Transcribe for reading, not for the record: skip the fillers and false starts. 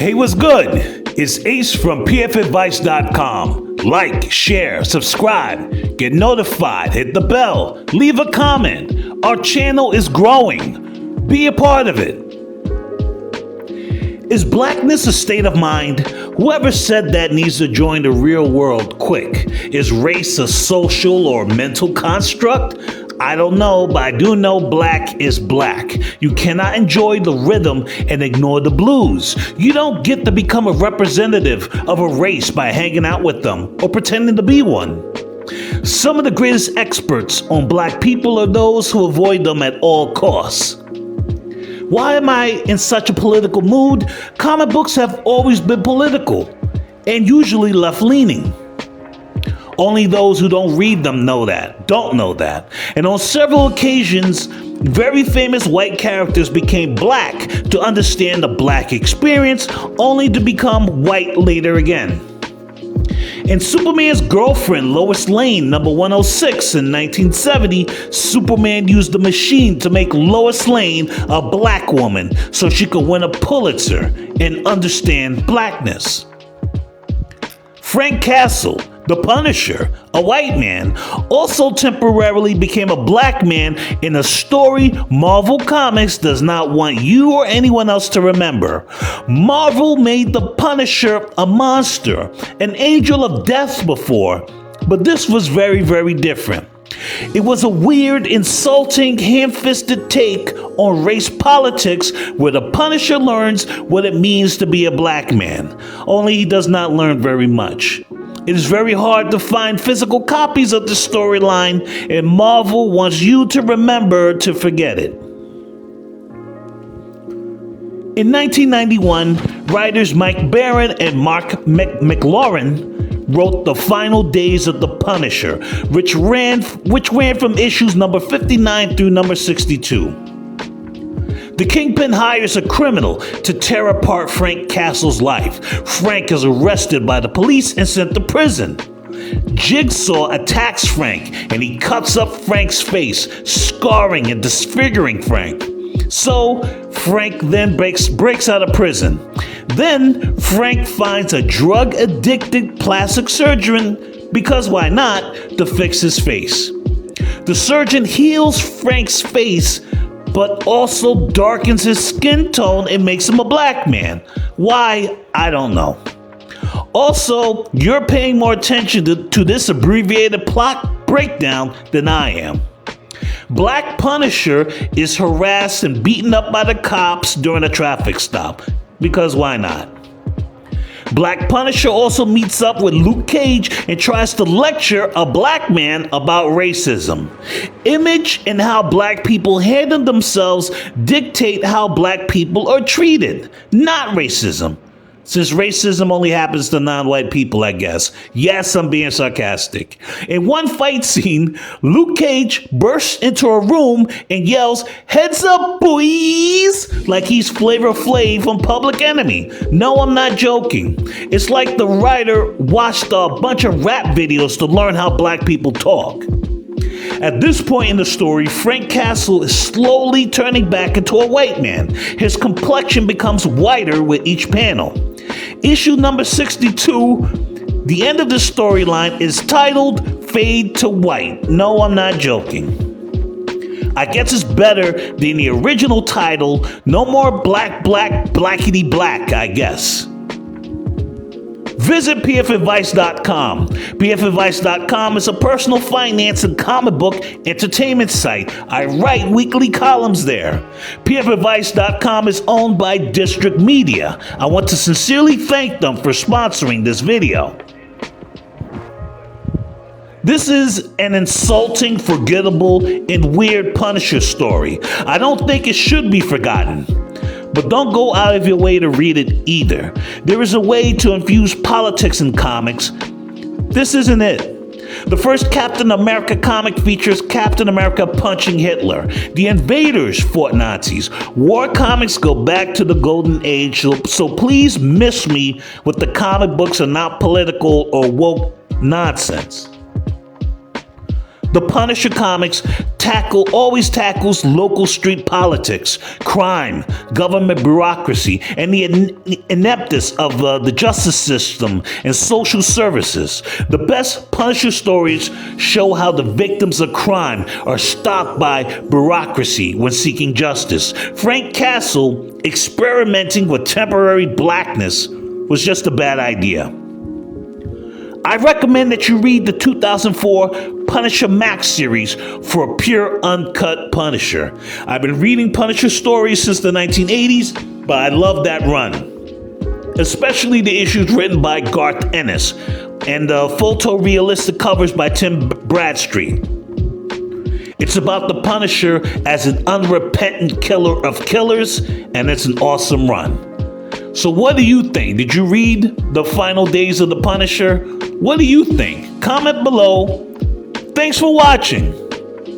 Hey, what's good? It's Ace from pfadvice.com. Like, share, subscribe, get notified, hit the bell, leave a comment. Our channel is growing. Be a part of it. Is blackness a state of mind? Whoever said that needs to join the real world quick. Is race a social or mental construct? I don't know, but I do know black is black. You cannot enjoy the rhythm and ignore the blues. You don't get to become a representative of a race by hanging out with them or pretending to be one. Some of the greatest experts on black people are those who avoid them at all costs. Why am I in such a political mood? Comic books have always been political and usually left-leaning. Only those who don't read them don't know that. And on several occasions, very famous white characters became black to understand the black experience, only to become white later again. In Superman's girlfriend, Lois Lane, number 106 in 1970, Superman used the machine to make Lois Lane a black woman so she could win a Pulitzer and understand blackness. Frank Castle, the Punisher, a white man, also temporarily became a black man in a story Marvel Comics does not want you or anyone else to remember. Marvel made the Punisher a monster, an angel of death before, but this was very, very different. It was a weird, insulting, ham-fisted take on race politics where the Punisher learns what it means to be a black man, only he does not learn very much. It is very hard to find physical copies of the storyline, and Marvel wants you to remember to forget it. In 1991, writers Mike Baron and Mark McLaurin wrote The Final Days of the Punisher, which ran from issues number 59 through number 62. The Kingpin hires a criminal to tear apart Frank Castle's life. Frank is arrested by the police and sent to prison. Jigsaw attacks Frank and he cuts up Frank's face, scarring and disfiguring Frank. So Frank then breaks out of prison. Then Frank finds a drug-addicted plastic surgeon, because why not, to fix his face. The surgeon heals Frank's face, but also darkens his skin tone and makes him a black man. Why? I don't know. Also, you're paying more attention to this abbreviated plot breakdown than I am. Black Punisher is harassed and beaten up by the cops during a traffic stop, because why not? Black Punisher also meets up with Luke Cage and tries to lecture a black man about racism. Image and how black people handle themselves dictate how black people are treated, not racism. Since racism only happens to non-white people, I guess. Yes, I'm being sarcastic. In one fight scene, Luke Cage bursts into a room and yells, "Heads up, boys!" like he's Flavor Flav from Public Enemy. No, I'm not joking. It's like the writer watched a bunch of rap videos to learn how black people talk. At this point in the story, Frank Castle is slowly turning back into a white man. His complexion becomes whiter with each panel. Issue number 62, the end of the storyline, is titled Fade to White. No, I'm not joking. I guess it's better than the original title, No More Black, Blackity Black, I guess. Visit pfadvice.com. pfadvice.com is a personal finance and comic book entertainment site. I write weekly columns there. pfadvice.com is owned by District Media. I want to sincerely thank them for sponsoring this video. This is an insulting, forgettable, and weird Punisher story. I don't think it should be forgotten. But don't go out of your way to read it either. There is a way to infuse politics in comics. This isn't it. The first Captain America comic features Captain America punching Hitler. The Invaders fought Nazis. War comics go back to the Golden Age, so please miss me with the comic books are not political or woke nonsense. The Punisher comics always tackles local street politics, crime, government bureaucracy, and the ineptness of the justice system and social services. The best Punisher stories show how the victims of crime are stopped by bureaucracy when seeking justice. Frank Castle experimenting with temporary blackness was just a bad idea. I recommend that you read the 2004 Punisher Max series for a pure uncut Punisher. I've been reading Punisher stories since the 1980s, but I love that run. Especially the issues written by Garth Ennis and the photorealistic covers by Tim Bradstreet. It's about the Punisher as an unrepentant killer of killers, and it's an awesome run. So what do you think? Did you read The Final Days of the Punisher? What do you think? Comment below. Thanks for watching.